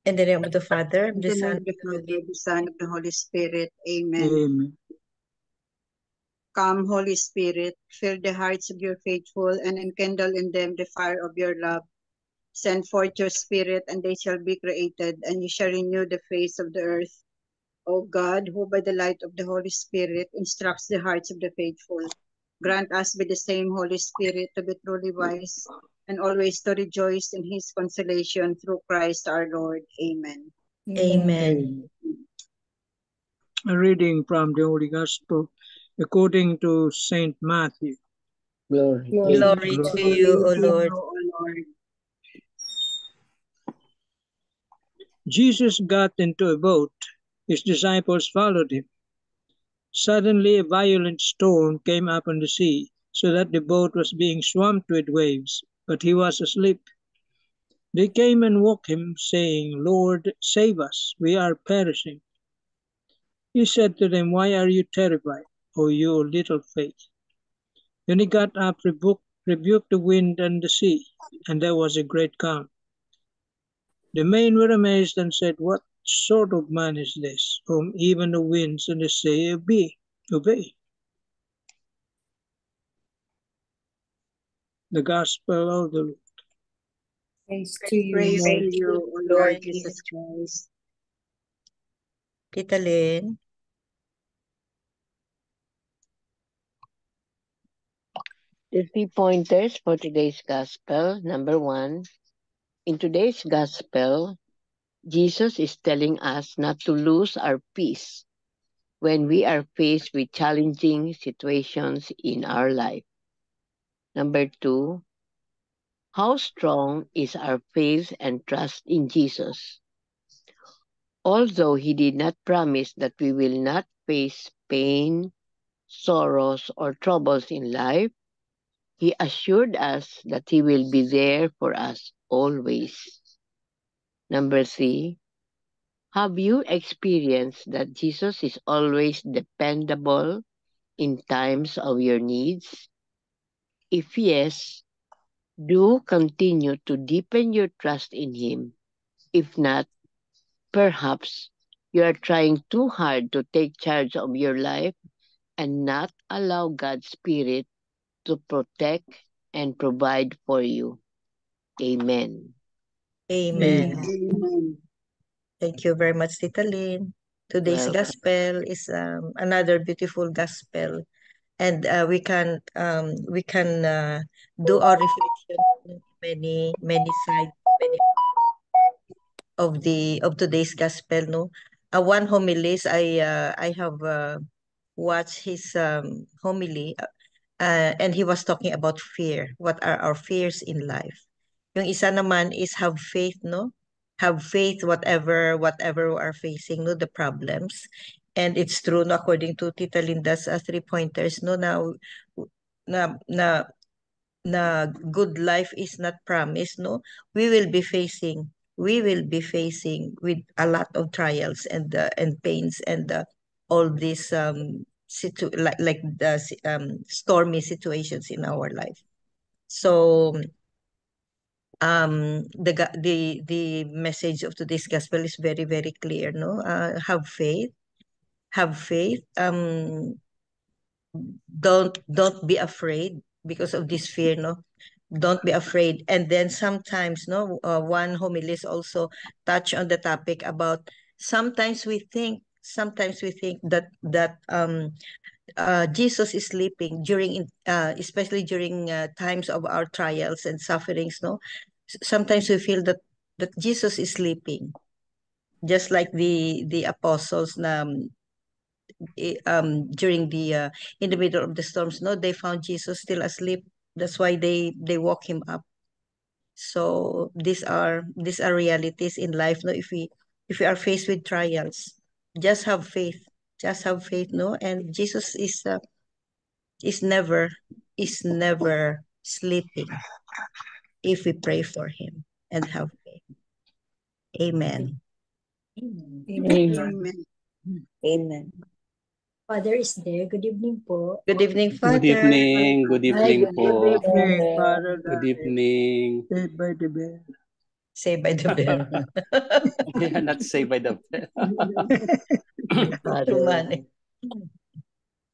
In the name of the Father, In the the Son, name of the Father, the Son, of the Holy Spirit. Amen. Amen. Come, Holy Spirit, fill the hearts of your faithful and enkindle in them the fire of your love. Send forth your Spirit, and they shall be created, and you shall renew the face of the earth. O God, who by the light of the Holy Spirit instructs the hearts of the faithful, grant us by the same Holy Spirit to be truly wise and always to rejoice in his consolation through Christ our Lord. Amen. Amen. A reading from the Holy Gospel according to Saint Matthew. Glory. Glory to you, O Lord. O Lord. Jesus got into a boat. His disciples followed him. Suddenly a violent storm came up on the sea, so that the boat was being swamped with waves, but he was asleep. They came and woke him, saying, "Lord, save us, we are perishing." He said to them, "Why are you terrified, O you little faith?" Then he got up, rebuked the wind and the sea, and there was a great calm. The men were amazed and said, "What sort of man is this, whom even the winds and the sea obey?" The Gospel of the Lord. Praise to you, Praise Lord. to you, O Lord Jesus Christ. Tita Lynn. The 3 pointers for today's Gospel. Number 1, in today's Gospel, Jesus is telling us not to lose our peace when we are faced with challenging situations in our life. Number 2, how strong is our faith and trust in Jesus? Although he did not promise that we will not face pain, sorrows, or troubles in life, he assured us that he will be there for us always. Number 3, have you experienced that Jesus is always dependable in times of your needs? If yes, do continue to deepen your trust in him. If not, perhaps you are trying too hard to take charge of your life and not allow God's Spirit to protect and provide for you. Amen. Amen. Amen. Thank you very much, Tita Lynn. Today's Welcome. gospel is another beautiful gospel, and we can do our reflection on many sides of today's gospel. No, one homilies I have watched his homily, and he was talking about fear. What are our fears in life? Yung isa naman is have faith, no? Have faith whatever we are facing, no, the problems. And it's true, no, according to Tita Linda's 3 pointers, no, na na na good life is not promised, no. We will be facing with a lot of trials and pains and all these like the stormy situations in our life. So the message of today's gospel is very, very clear, no. Have faith. Don't be afraid because of this fear, no. Don't be afraid. And then sometimes, no, one homilist also touch on the topic about sometimes we think that Jesus is sleeping especially during times of our trials and sufferings, no. Sometimes we feel that Jesus is sleeping, just like the apostles na during the in the middle of the storms, no, they found Jesus still asleep. That's why they woke him up. So these are realities in life, no. If we are faced with trials, just have faith. Just have faith, no. And Jesus is never is never sleeping if we pray for him and have faith. Amen. Amen. Amen. Amen. Father is there. Good evening po. Good evening, Father. Good evening. Good Hi, evening good po. evening, Hey, Father Good God, evening. saved by the bell. Saved by the bell. We are not saved by the bell. True money.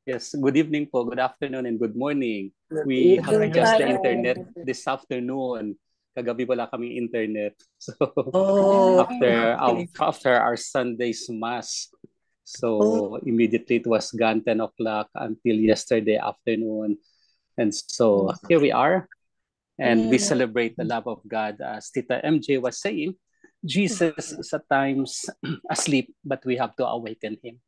Yes, good evening po, good afternoon, and good morning. Good We have evening, just the Father. internet this afternoon. Kagabi wala kaming internet. So Oh, after our Sunday's Mass, so immediately it was gone 10 o'clock until yesterday afternoon. And so here we are, and we celebrate the love of God. As Tita MJ was saying, Jesus is at times asleep, but we have to awaken him.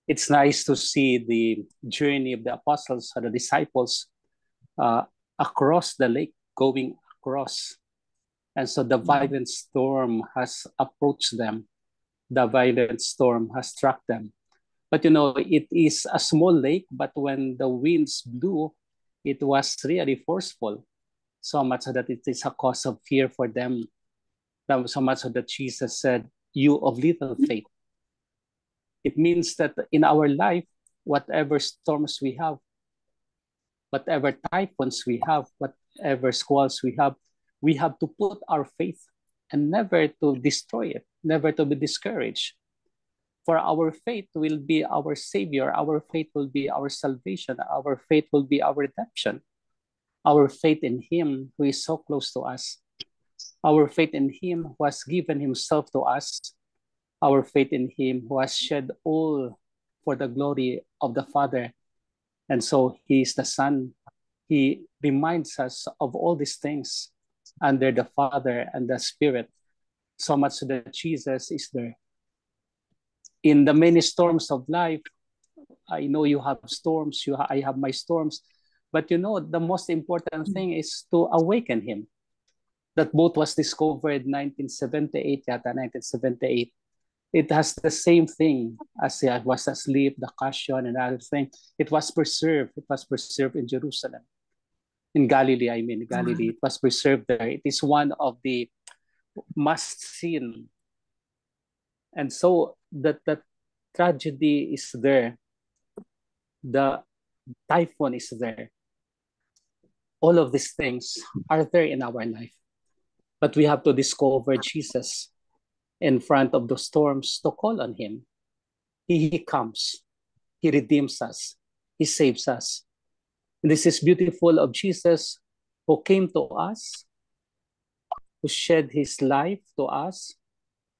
It's nice to see the journey of the apostles or the disciples across the lake, going across. And so the violent storm has approached them. The violent storm has struck them. But you know, it is a small lake, but when the winds blew, it was really forceful. So much so that it is a cause of fear for them. So much so that Jesus said, "You of little faith." It means that in our life, whatever storms we have, whatever typhoons we have, whatever squalls we have to put our faith and never to destroy it, never to be discouraged. For our faith will be our Savior, our faith will be our salvation, our faith will be our redemption. Our faith in Him who is so close to us, our faith in Him who has given Himself to us, our faith in Him who has shed all for the glory of the Father. And so He is the Son. He reminds us of all these things under the Father and the Spirit, so much that Jesus is there. In the many storms of life, I know you have storms, I have my storms, but you know, the most important thing is to awaken Him. That boat was discovered 1978, 1978. It has the same thing as it was asleep, the cushion and other thing. It was preserved. It was preserved in Jerusalem. In Galilee, Galilee. It was preserved there. It is one of the must-seen. And so that tragedy is there. The typhoon is there. All of these things are there in our life. But we have to discover Jesus in front of the storms to call on Him. He comes. He redeems us. He saves us. And this is beautiful of Jesus who came to us, who shed His life to us,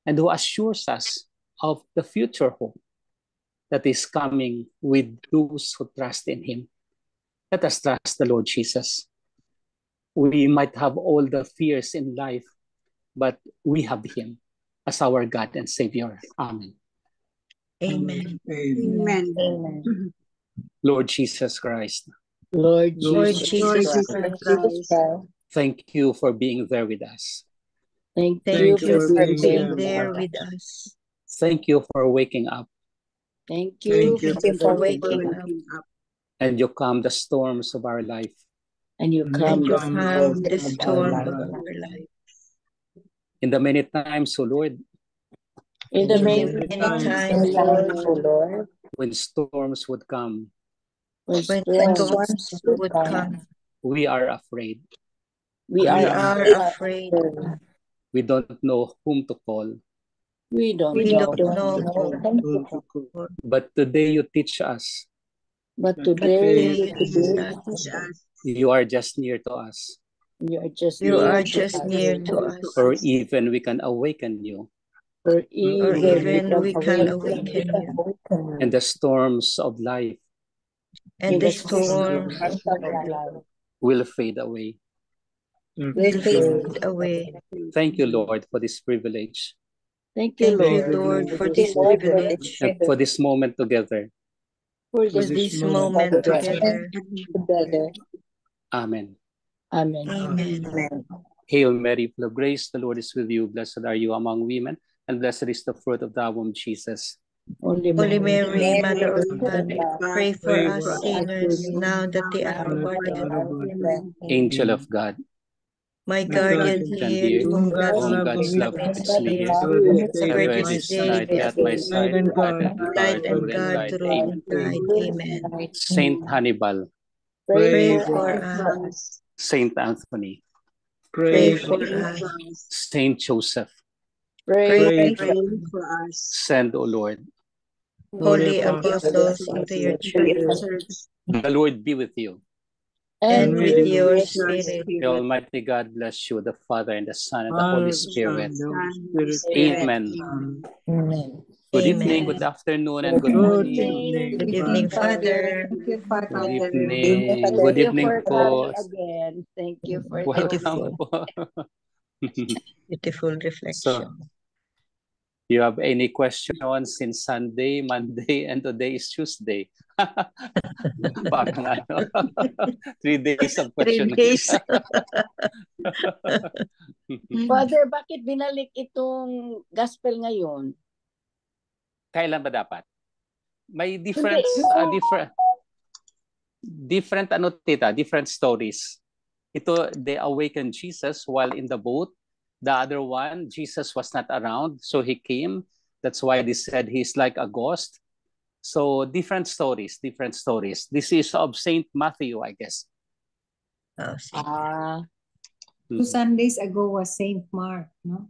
and who assures us of the future hope that is coming with those who trust in Him. Let us trust the Lord Jesus. We might have all the fears in life, but we have Him as our God and Savior. Amen. Amen. Amen. Lord Jesus Christ, Lord Lord Jesus Jesus Christ, Christ, thank you for being there with us. thank thank you you for for being being there. there with us. Thank you for waking up, Thank you Thank you for for waking up. and you calm the storms of our life. and you And calm And the you calm the storm storm of of our life. In the many times, O Lord, In the In the many many times, times, O Lord, when storms would come, when when storms storms would come, we are afraid. we we are are afraid. We don't know whom to call. we don't We know. don't know whom. But today you teach us But But today, today you teach us. you are just near to us, you are just You near are to just us. near to us. or even we can awaken you, Or Or even even we can awaken awaken you. and the storms of life And in the the storms storms of life. will fade away. will fade away. Thank you, Lord, for this privilege Thank you, Thank you, Lord, Lord, for this privilege, and for this moment together. for for this moment together. together. Amen. Amen. Amen. Hail Mary, full of grace, the Lord is with you. Blessed are you among women, and blessed is the fruit of thy womb, Jesus. Holy Holy Mary, Mary, Mother of God, pray for Pray us for us sinners now that the hour of our death. Angel of God, My My guardian guardian, here, to whom whom God's love God's love committed, is near, thou hast ever stayed at my this day side, night at my night side, and heart God, and guard light through and the God night. through Amen. the night. Amen. Saint Hannibal, pray Pray for for us. us. Saint Anthony, Pray Pray for for Pray us. for us. us. Saint Joseph, Pray Pray Pray for for us. send, O Lord. holy Apostles, apostles of the Apostles of the church, Church, The Lord be with you. and and with with your with your spirit. The spirit, Almighty God bless you, the Father and the Son and the Holy Father, the Son, Spirit. the Holy Son, Holy Spirit. Spirit. Amen. Amen. Amen. Good Amen. evening, good afternoon, and good Good morning. evening. Good evening, Father. Thank you, Father. Good Father. evening. Thank Good you evening for po. coming again. Thank you for Welcome Beautiful, po. beautiful So, reflection. you have any questions since Sunday, Monday, and today is Tuesday? Parang ano, 3 days of 3 questioning. days. Father, bakit binalik itong gospel ngayon? Kailan ba dapat? May Hindi. different ano tita, different stories. Ito, they awakened Jesus while in the boat. The other one, Jesus was not around, so he came. That's why they said he's like a ghost. So different stories, different stories. This is of Saint Matthew, I guess. Oh, Saint. Ah, 2 Sundays ago was Saint Mark, no?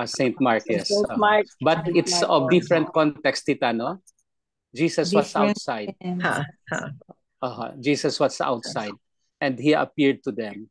Saint Mark, yes. Saint Mark. But Saint it's Mark of also. different context, tita, no? Jesus was Different outside. and Ha, ha. Jesus was outside, and he appeared to them.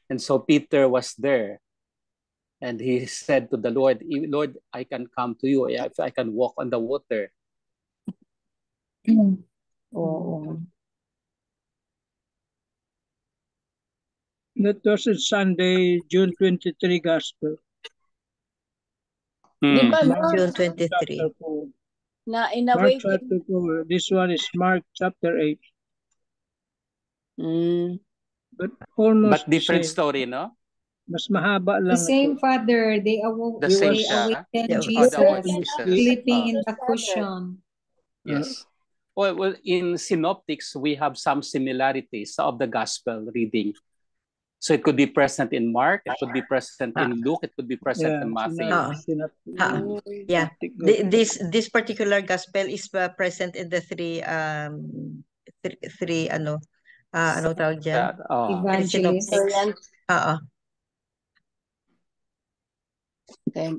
And so Peter was there, and he said to the Lord, Lord, I can come to you if I can walk on the water. Oo. That was a Sunday, June 23 Gospel. Di ba, Mark no? June chapter 23. 4. Na Mark inawaken. chapter 4. This one is Mark chapter 8. But almost But different the same. story, no? Mas mahaba the lang same ito. Father, they awoke, The same they siya. awakened Yeah. Jesus, The Holy Jesus. sleeping in the Father. cushion. Yes. Well, in synoptics, we have some similarities of the gospel reading. So it could be present in Mark, it could be present in Luke, it could be present Yeah, in Matthew. Yeah. This particular gospel is present in the three ano tawag dyan? Evangelist. Synoptics. Okay.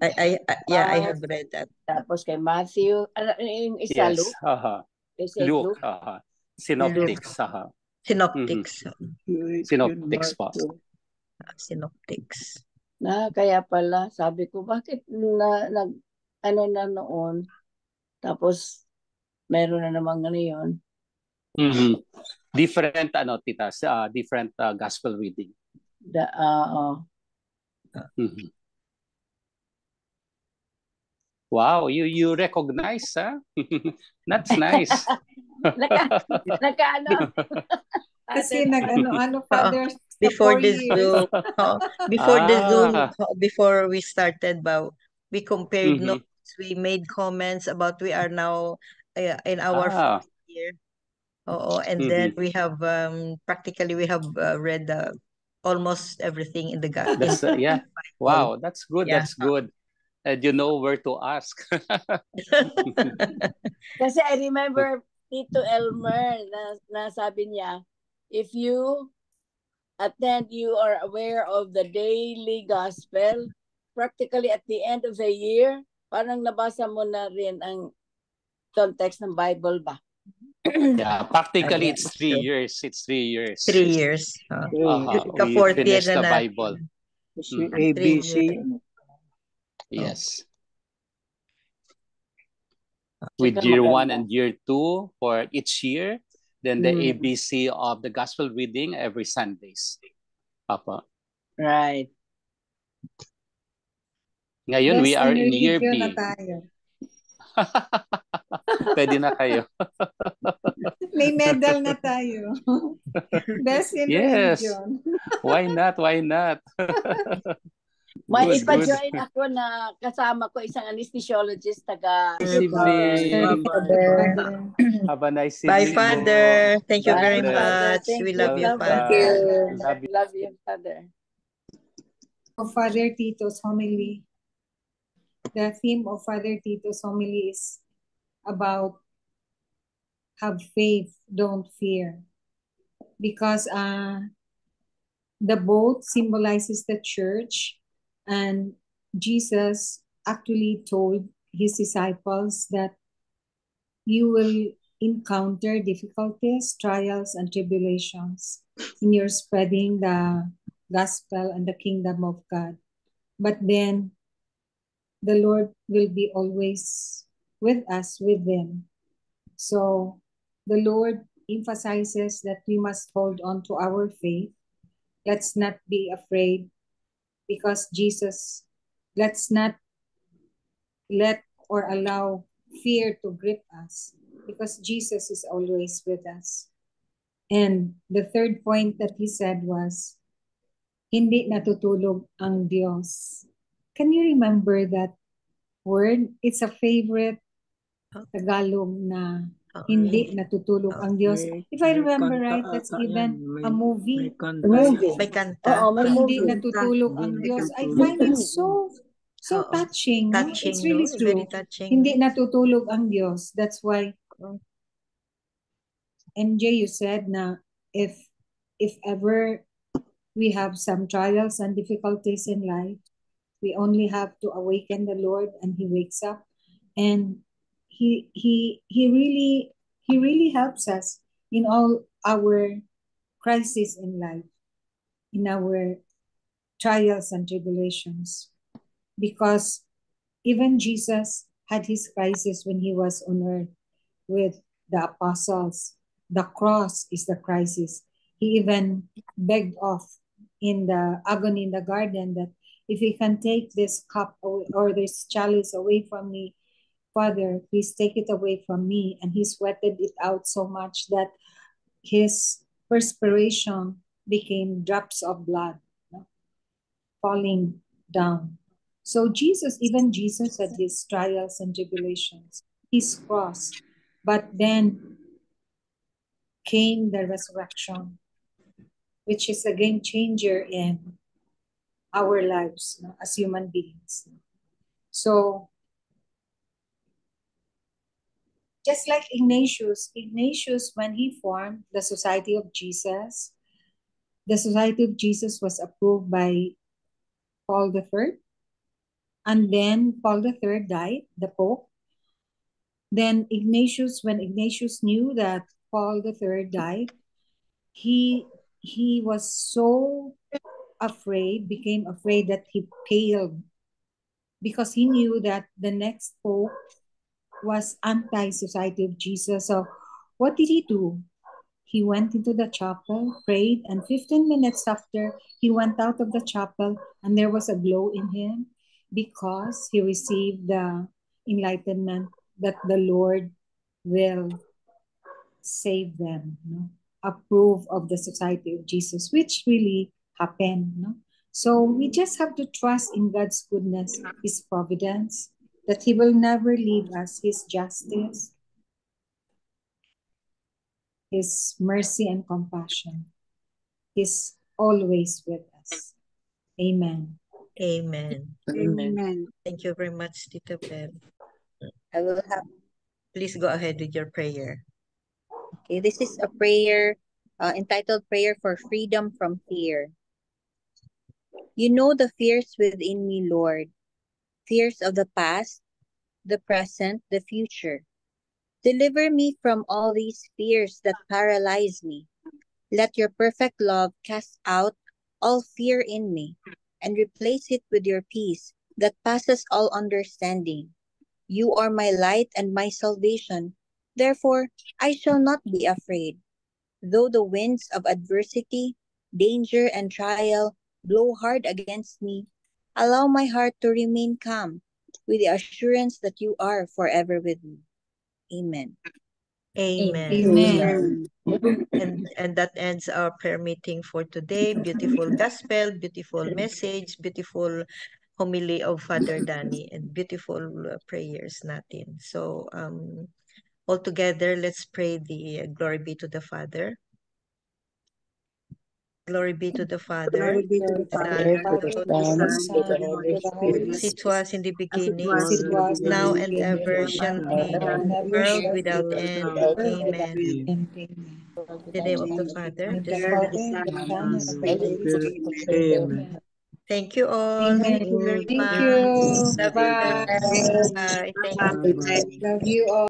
I have read that. Tapos kay Matthew. Ano yung isa, Yes. Luke? Kay Saint Luke. Luke? Synoptics. Synoptics. Synoptics po. Synoptics. Kaya pala, sabi ko, bakit ano na noon? Tapos, meron na namang ano yun. Different, tita, different gospel reading. Wow, you recognize, huh? That's nice. Naka-ano? Kasi nag-ano, Father, before 4 this years. Zoom, before we started, we compared notes, we made comments about we are now in our 4th year. And then we have practically we have read almost everything in the gospel. Yeah. Wow, that's good. Yeah. That's good. And you know where to ask. Kasi I remember Tito Elmer na sabi niya, if you attend, you are aware of the daily gospel, practically at the end of the year, parang nabasa mo na rin ang context ng Bible ba? Yeah, practically it's 3 years. It's 3 years. 3 years. We finished the Bible. ABC. Yes. With year 1 and year 2 for each year. Then the ABC of the gospel reading every Sundays. Papa. Right. Ngayon, we are in year B. Na tayo. Pwede na kayo. May medal na tayo. Best in religion. Why not? Why not? May ipa-join ako na kasama ko isang anesthesiologist taga Have a nice evening. Bye, Father. Thank you very much. Thank we you, love you, Father. Love you, Father. Of Father Tito's homily. The theme of Father Tito's homily is about have faith, don't fear. Because the boat symbolizes the church, and Jesus actually told his disciples that you will encounter difficulties, trials, and tribulations in your spreading the gospel and the kingdom of God. But then the Lord will be always with us, with them. So the Lord emphasizes that we must hold on to our faith. Let's not be afraid because Jesus, let's not let or allow fear to grip us because Jesus is always with us. And the third point that he said was, hindi natutulog ang Diyos. Can you remember that word? It's a favorite Tagalog na hindi natutulog ang Diyos. If I remember right, that's even a movie. May kanta. Oo, may Hindi movie. natutulog ang Hindi Diyos. I natutulog. find it so Oo. touching. No? Touching, It's really no? true. Very touching. Hindi natutulog ang Diyos. That's why MJ, you said na if ever we have some trials and difficulties in life, we only have to awaken the Lord and he wakes up, and he really helps us in all our crises in life, in our trials and tribulations, because even Jesus had his crisis when he was on earth with the apostles. The cross is the crisis. He even begged off in the agony in the garden that if he can take this cup away, or this chalice away from me, Father, please take it away from me. And he sweated it out so much that his perspiration became drops of blood, no, falling down. So even Jesus had his trials and tribulations, his cross, but then came the resurrection, which is a game changer in our lives, no, as human beings. So just like Ignatius, when he formed the Society of Jesus, the Society of Jesus was approved by Paul III. And then Paul III died, the Pope. Then when Ignatius knew that Paul III died, he was so afraid, became afraid, that he paled, because he knew that the next Pope was anti-Society of Jesus. So what did he do? He went into the chapel, prayed, and 15 minutes after, he went out of the chapel, and there was a glow in him because he received the enlightenment that the Lord will save them, no? Approve of the Society of Jesus, which really happened. No? So we just have to trust in God's goodness, his providence, that he will never leave us, his justice, his mercy and compassion is always with us. Amen. Amen. Amen. Thank you very much, Tita Bel. I will have, Please go ahead with your prayer. okay, this is a prayer entitled Prayer for Freedom from Fear. You know the fears within me, Lord, fears of the past, the present, the future. Deliver me from all these fears that paralyze me. Let your perfect love cast out all fear in me and replace it with your peace that passes all understanding. You are my light and my salvation. Therefore, I shall not be afraid. Though the winds of adversity, danger, and trial blow hard against me, allow my heart to remain calm with the assurance that you are forever with me. Amen. Amen. Amen. And that ends our prayer meeting for today. Beautiful gospel, beautiful message, beautiful homily of Father Danny, and beautiful prayers natin. So all together, let's pray the glory be to the Father, Glory be to the Father, Glory be to the Father, Father, to the to the Son, Son, to to the the Holy Holy the Holy Spirit, as it Spirit, was in the as it beginning, was in the now beginning, and ever now shall and be, ever, and ever world shall without be, end. world without Amen. Amen. end. Amen. In the name of the Father, Of the the Son, Father, The and Son, the and Son, the and of the Spirit. Holy Spirit. Spirit. Amen. Amen. thank you all. Amen. Thank you very Thank much. you. Love you Bye. guys. Bye. Thank you. Bye. Love you all.